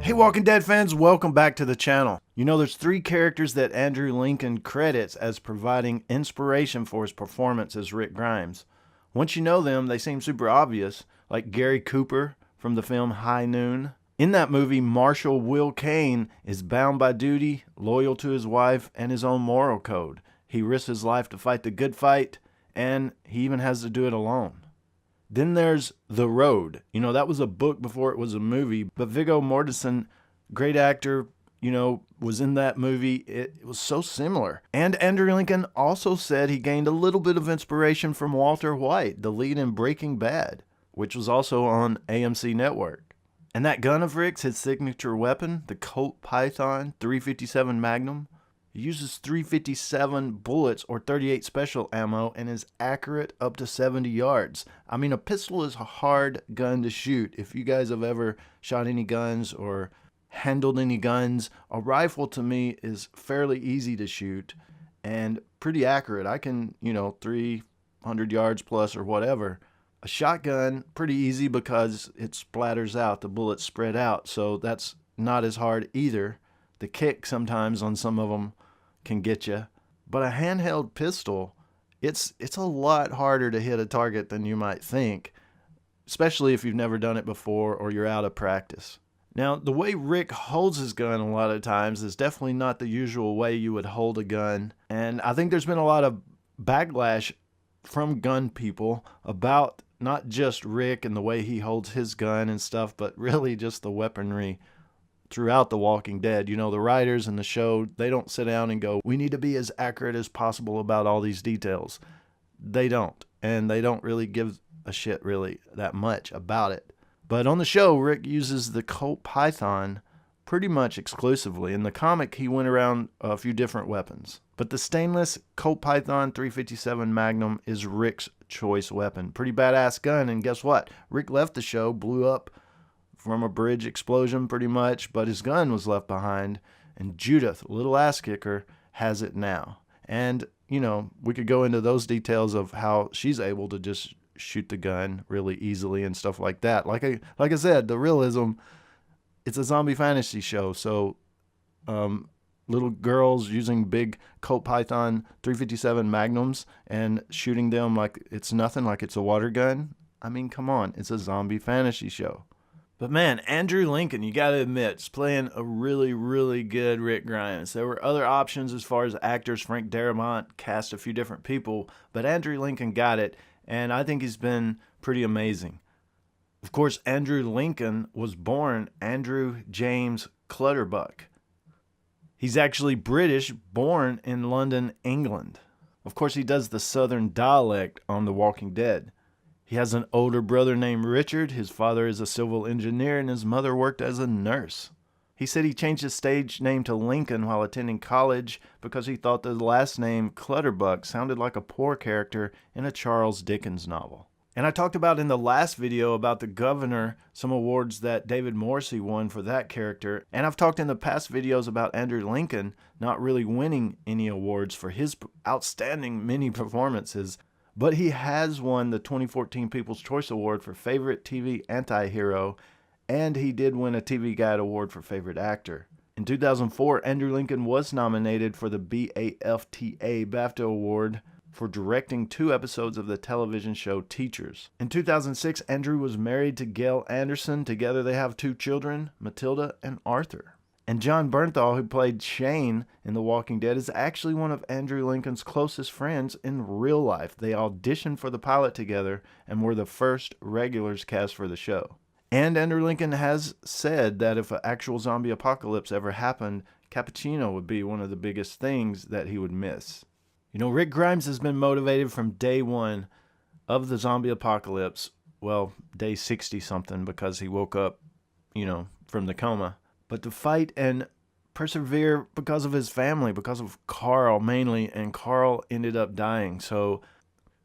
Hey Walking Dead fans, welcome back to the channel. You know, there's 3 characters that Andrew Lincoln credits as providing inspiration for his performance as Rick Grimes. Once you know them, they seem super obvious, like Gary Cooper from the film High Noon. In that movie, Marshal Will Kane is bound by duty, loyal to his wife, and his own moral code. He risks his life to fight the good fight, and he even has to do it alone. Then there's The Road. You know, that was a book before it was a movie, but Viggo Mortensen, great actor, you know, was in that movie. It was so similar. And Andrew Lincoln also said he gained a little bit of inspiration from Walter White, the lead in Breaking Bad, which was also on AMC Network. And that gun of Rick's, his signature weapon, the Colt Python 357 Magnum, he uses 357 bullets or 38 special ammo and is accurate up to 70 yards. I mean, a pistol is a hard gun to shoot. If you guys have ever shot any guns or handled any guns, a rifle to me is fairly easy to shoot and pretty accurate. I can, 300 yards plus or whatever. A shotgun, pretty easy because it splatters out, the bullets spread out, so that's not as hard either. The kick sometimes on some of them can get you. But a handheld pistol, it's a lot harder to hit a target than you might think, especially if you've never done it before or you're out of practice. Now, the way Rick holds his gun a lot of times is definitely not the usual way you would hold a gun. And I think there's been a lot of backlash from gun people about not just Rick and the way he holds his gun and stuff, but really just the weaponry throughout The Walking Dead. You know, the writers and the show, they don't sit down and go, we need to be as accurate as possible about all these details. They don't. And they don't really give a shit really that much about it. But on the show, Rick uses the Colt Python pretty much exclusively. In the comic, he went around a few different weapons. But the stainless Colt Python 357 Magnum is Rick's choice weapon. Pretty badass gun. And guess what? Rick left the show, blew up from a bridge explosion pretty much, but his gun was left behind, and Judith, little ass kicker, has it now. And, we could go into those details of how she's able to just shoot the gun really easily and stuff like that. Like I said, the realism, it's a zombie fantasy show, so little girls using big Colt Python 357 Magnums and shooting them like it's nothing, like it's a water gun. I mean, come on, it's a zombie fantasy show. But man, Andrew Lincoln, you got to admit, is playing a really, really good Rick Grimes. There were other options as far as actors. Frank Darabont cast a few different people, but Andrew Lincoln got it, and I think he's been pretty amazing. Of course, Andrew Lincoln was born Andrew James Clutterbuck. He's actually British, born in London, England. Of course, he does the southern dialect on The Walking Dead. He has an older brother named Richard. His father is a civil engineer and his mother worked as a nurse. He said he changed his stage name to Lincoln while attending college because he thought the last name Clutterbuck sounded like a poor character in a Charles Dickens novel. And I talked about in the last video about the Governor, some awards that David Morrissey won for that character. And I've talked in the past videos about Andrew Lincoln not really winning any awards for his outstanding many performances. But he has won the 2014 People's Choice Award for Favorite TV Anti-Hero, and he did win a TV Guide Award for Favorite Actor. In 2004, Andrew Lincoln was nominated for the BAFTA Award for directing 2 episodes of the television show Teachers. In 2006, Andrew was married to Gail Anderson. Together they have 2 children, Matilda and Arthur. And John Bernthal, who played Shane in The Walking Dead, is actually one of Andrew Lincoln's closest friends in real life. They auditioned for the pilot together and were the first regulars cast for the show. And Andrew Lincoln has said that if an actual zombie apocalypse ever happened, cappuccino would be one of the biggest things that he would miss. Rick Grimes has been motivated from day one of the zombie apocalypse. Well, day 60-something because he woke up, from the coma. But to fight and persevere because of his family, because of Carl mainly, and Carl ended up dying. So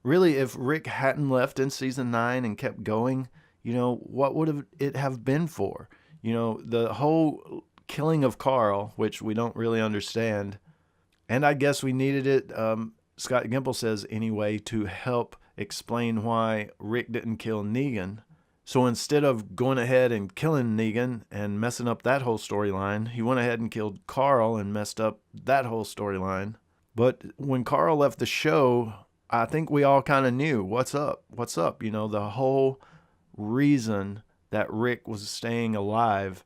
really, if Rick hadn't left in season 9 and kept going, what would it have been for? The whole killing of Carl, which we don't really understand, And I guess we needed it, Scott Gimple says anyway, to help explain why Rick didn't kill Negan. So instead of going ahead and killing Negan and messing up that whole storyline, he went ahead and killed Carl and messed up that whole storyline. But when Carl left the show, I think we all kind of knew what's up. What's up? You know, the whole reason that Rick was staying alive,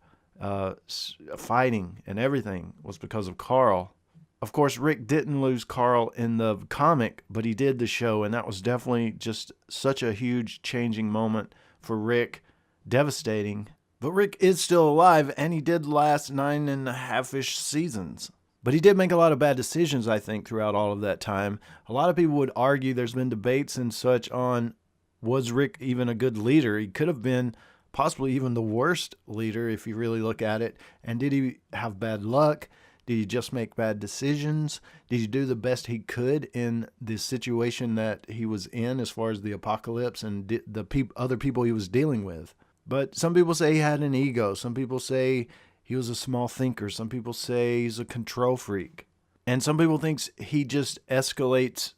fighting and everything, was because of Carl. Of course, Rick didn't lose Carl in the comic, but he did the show, and that was definitely just such a huge changing moment for Rick. Devastating. But Rick is still alive, and he did last 9.5-ish seasons. But he did make a lot of bad decisions, I think, throughout all of that time. A lot of people would argue, there's been debates and such on, was Rick even a good leader? He could have been possibly even the worst leader if you really look at it. And did he have bad luck? Did he just make bad decisions? Did he do the best he could in the situation that he was in as far as the apocalypse and the other people he was dealing with? But some people say he had an ego. Some people say he was a small thinker. Some people say he's a control freak. And some people think he just escalates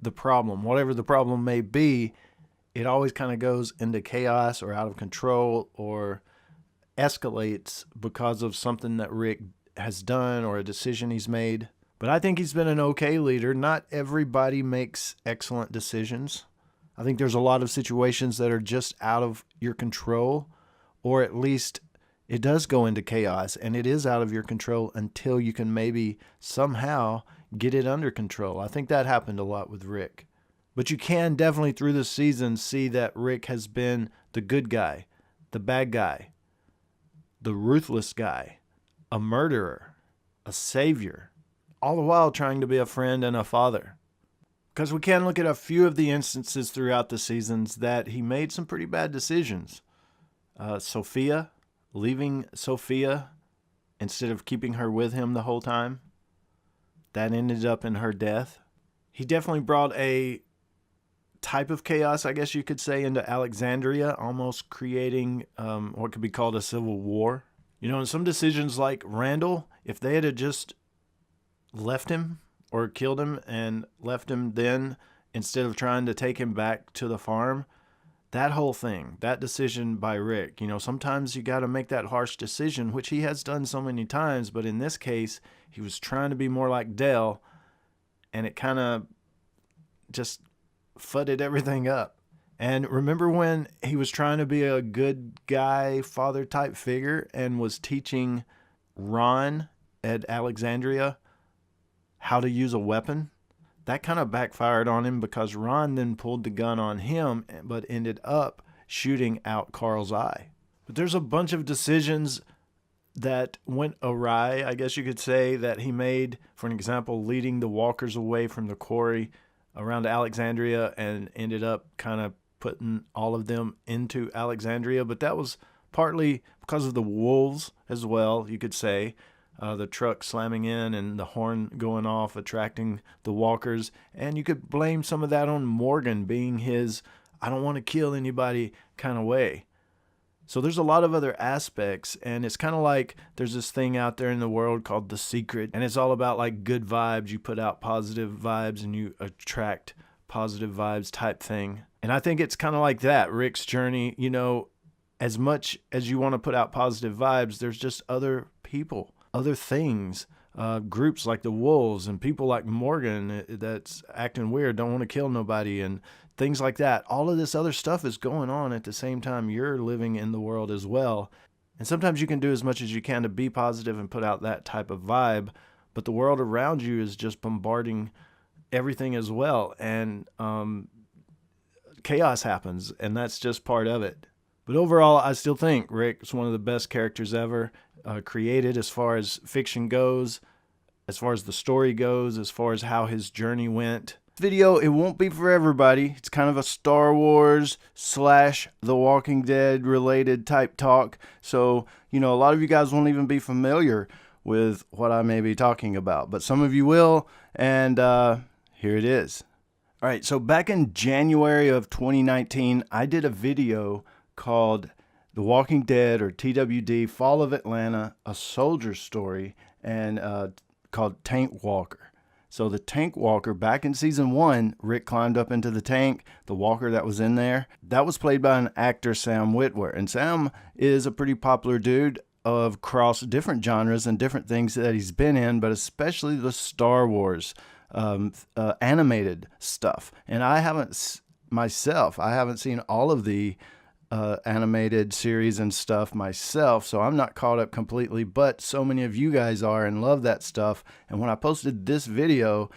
the problem. Whatever the problem may be, it always kind of goes into chaos or out of control or escalates because of something that Rick has done or a decision he's made. But I think he's been an okay leader. Not everybody makes excellent decisions. I think there's a lot of situations that are just out of your control, or at least it does go into chaos and it is out of your control until you can maybe somehow get it under control. I think that happened a lot with Rick. But you can definitely through the season see that Rick has been the good guy, the bad guy, the ruthless guy, a murderer, a savior, all the while trying to be a friend and a father. Because we can look at a few of the instances throughout the seasons that he made some pretty bad decisions. Sophia, leaving Sophia instead of keeping her with him the whole time, that ended up in her death. He definitely brought a type of chaos, I guess you could say, into Alexandria, almost creating what could be called a civil war. You know, in some decisions like Randall, if they had just left him or killed him and left him then instead of trying to take him back to the farm, that whole thing, that decision by Rick, you know, sometimes you got to make that harsh decision, which he has done so many times. But in this case, he was trying to be more like Dale, and it kind of just fudded everything up. And remember when he was trying to be a good guy, father type figure, and was teaching Ron at Alexandria how to use a weapon? That kind of backfired on him because Ron then pulled the gun on him, but ended up shooting out Carl's eye. But there's a bunch of decisions that went awry, I guess you could say, that he made. For an example, leading the walkers away from the quarry around Alexandria and ended up kind of putting all of them into Alexandria. But that was partly because of the wolves as well, you could say. The truck slamming in and the horn going off, attracting the walkers. And you could blame some of that on Morgan being his, I don't want to kill anybody kind of way. So there's a lot of other aspects, and it's kind of like there's this thing out there in the world called The Secret, and it's all about like good vibes. You put out positive vibes and you attract positive vibes type thing. And I think it's kind of like that, Rick's journey. You know, as much as you want to put out positive vibes, there's just other people, other things, groups like the Wolves and people like Morgan that's acting weird, don't want to kill nobody, and things like that. All of this other stuff is going on at the same time you're living in the world as well. And sometimes you can do as much as you can to be positive and put out that type of vibe, but the world around you is just bombarding everything as well. And chaos happens, and that's just part of it. But overall, I still think Rick is one of the best characters ever created as far as fiction goes, as far as the story goes, as far as how his journey went. Video, it won't be for everybody. It's kind of a Star Wars / The Walking Dead related type talk. So, you know, a lot of you guys won't even be familiar with what I may be talking about, but some of you will, and here it is. All right, so back in January of 2019, I did a video called The Walking Dead, or TWD, Fall of Atlanta, a soldier story, and called Tank Walker. So the tank walker, back in season 1, Rick climbed up into the tank. The walker that was in there, that was played by an actor, Sam Witwer. And Sam is a pretty popular dude across different genres and different things that he's been in, but especially the Star Wars animated stuff. And I haven't seen all of the animated series and stuff myself, so I'm not caught up completely, but so many of you guys are and love that stuff. And when I posted this video,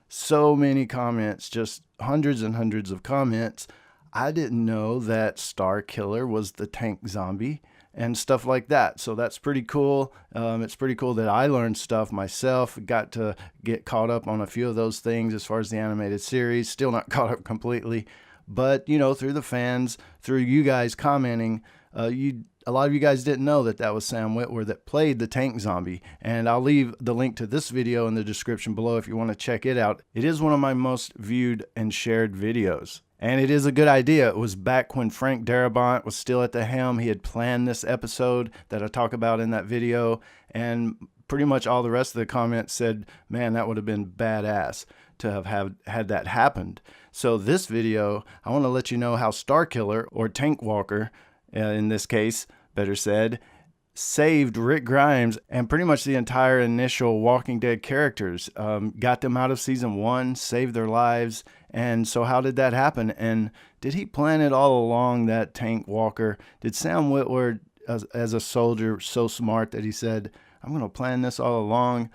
so many comments, just hundreds and hundreds of comments. I didn't know that Starkiller was the tank zombie and stuff like that. So that's pretty cool. It's pretty cool that I learned stuff myself, got to get caught up on a few of those things as far as the animated series. Still not caught up completely, but you know, through the fans, through you guys commenting, a lot of you guys didn't know that was Sam Witwer that played the tank zombie. And I'll leave the link to this video in the description below if you want to check it out. It is one of my most viewed and shared videos. And it is a good idea. It was back when Frank Darabont was still at the helm. He had planned this episode that I talk about in that video. And pretty much all the rest of the comments said, man, that would have been badass to have had that happened. So this video, I want to let you know how Starkiller, or Tank Walker, in this case, better said, saved Rick Grimes and pretty much the entire initial Walking Dead characters, got them out of season 1, saved their lives. And so how did that happen? And did he plan it all along, that Tank Walker? Did Sam Witwer, as a soldier, so smart that he said, I'm going to plan this all along?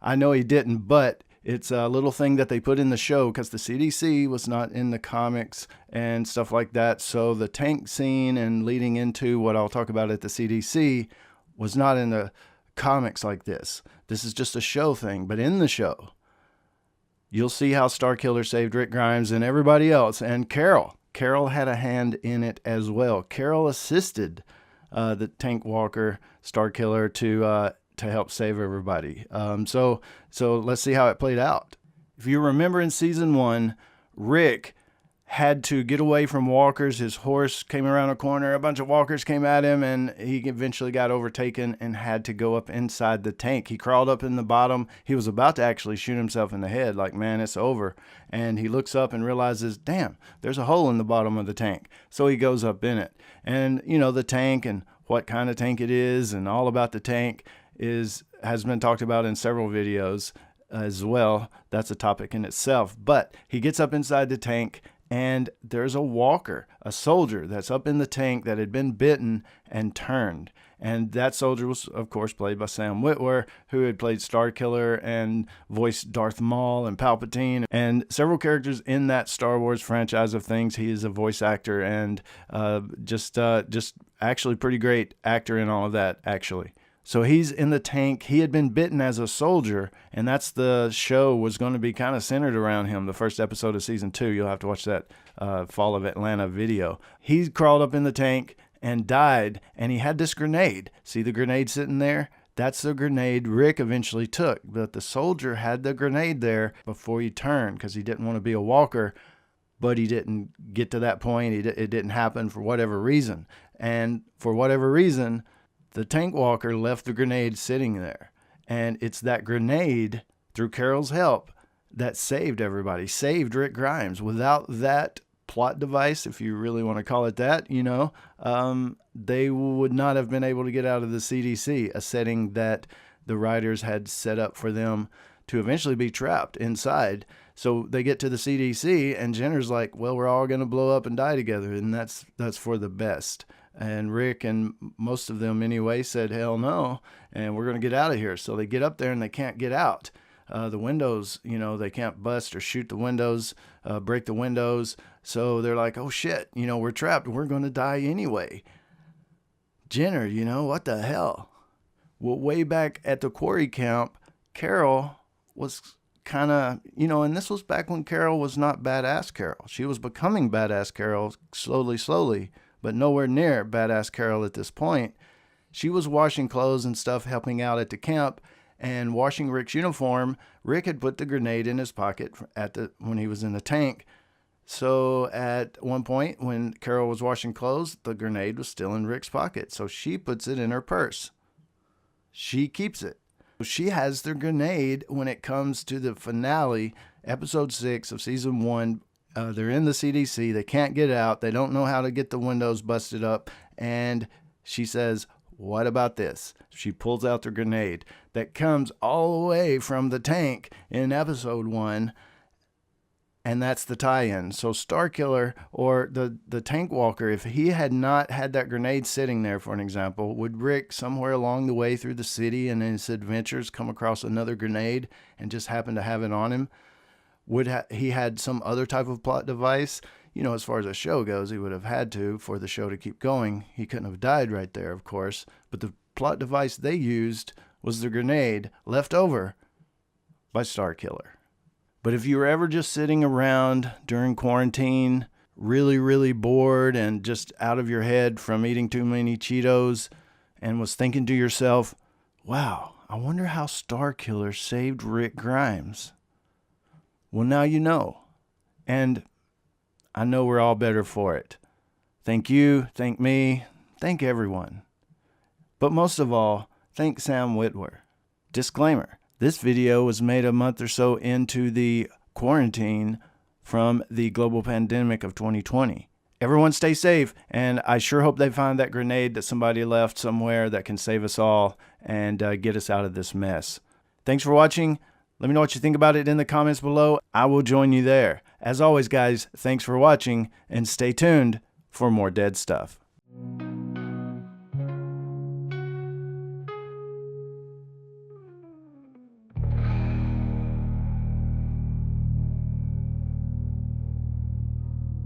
I know he didn't, but it's a little thing that they put in the show because the CDC was not in the comics and stuff like that. So the tank scene and leading into what I'll talk about at the CDC was not in the comics like this. This is just a show thing. But in the show, you'll see how Starkiller saved Rick Grimes and everybody else. And Carol had a hand in it as well. Carol assisted the Tank Walker, Starkiller, to help save everybody. So let's see how it played out. If you remember in season 1, Rick had to get away from walkers. His horse came around a corner, a bunch of walkers came at him, and he eventually got overtaken and had to go up inside the tank. He crawled up in the bottom. He was about to actually shoot himself in the head, like, man, it's over. And he looks up and realizes, damn, there's a hole in the bottom of the tank. So he goes up in it. And, you know, the tank and what kind of tank it is and all about the tank has been talked about in several videos as well. That's a topic in itself. But he gets up inside the tank, and there's a walker, a soldier that's up in the tank that had been bitten and turned. And that soldier was, of course, played by Sam Witwer, who had played Starkiller and voiced Darth Maul and Palpatine and several characters in that Star Wars franchise of things. He is a voice actor and just actually pretty great actor in all of that, actually. So he's in the tank. He had been bitten as a soldier, and that's the show was going to be kind of centered around him. The first episode of season 2, you'll have to watch that Fall of Atlanta video. He crawled up in the tank and died, and he had this grenade. See the grenade sitting there? That's the grenade Rick eventually took, but the soldier had the grenade there before he turned because he didn't want to be a walker, but he didn't get to that point. It didn't happen for whatever reason. And for whatever reason, the tank walker left the grenade sitting there. And it's that grenade, through Carol's help, that saved everybody, saved Rick Grimes. Without that plot device, if you really want to call it that, you know, they would not have been able to get out of the CDC, a setting that the writers had set up for them to eventually be trapped inside. So they get to the CDC, and Jenner's like, well, we're all going to blow up and die together, and that's for the best. And Rick and most of them anyway said, hell no, and we're going to get out of here. So they get up there and they can't get out. The windows, you know, they can't bust or shoot the windows, break the windows. So they're like, oh shit, you know, we're trapped. We're going to die anyway. Jenner, you know, what the hell? Well, way back at the quarry camp, Carol was kind of, you know, and this was back when Carol was not badass Carol. She was becoming badass Carol slowly, but nowhere near badass Carol at this point. She was washing clothes and stuff, helping out at the camp and washing Rick's uniform. Rick had put the grenade in his pocket when he was in the tank. So at one point when Carol was washing clothes, the grenade was still in Rick's pocket. So she puts it in her purse. She keeps it. She has the grenade when it comes to the finale, episode 6 of season 1. They're in the CDC. They can't get out. They don't know how to get the windows busted up. And she says, "What about this?" She pulls out the grenade that comes all the way from the tank in episode 1. And that's the tie-in. So Starkiller, or the Tank Walker, if he had not had that grenade sitting there, for an example, would Rick somewhere along the way through the city and in his adventures come across another grenade and just happen to have it on him? Would he had some other type of plot device? You know, as far as the show goes, he would have had to for the show to keep going. He couldn't have died right there, of course. But the plot device they used was the grenade left over by Starkiller. But if you were ever just sitting around during quarantine, really, really bored and just out of your head from eating too many Cheetos, and was thinking to yourself, wow, I wonder how Starkiller saved Rick Grimes. Well, now you know. And I know we're all better for it. Thank you, thank me, thank everyone. But most of all, thank Sam Witwer. Disclaimer. This video was made a month or so into the quarantine from the global pandemic of 2020. Everyone stay safe, and I sure hope they find that grenade that somebody left somewhere that can save us all and get us out of this mess. Thanks for watching. Let me know what you think about it in the comments below. I will join you there. As always, guys, thanks for watching, and stay tuned for more dead stuff.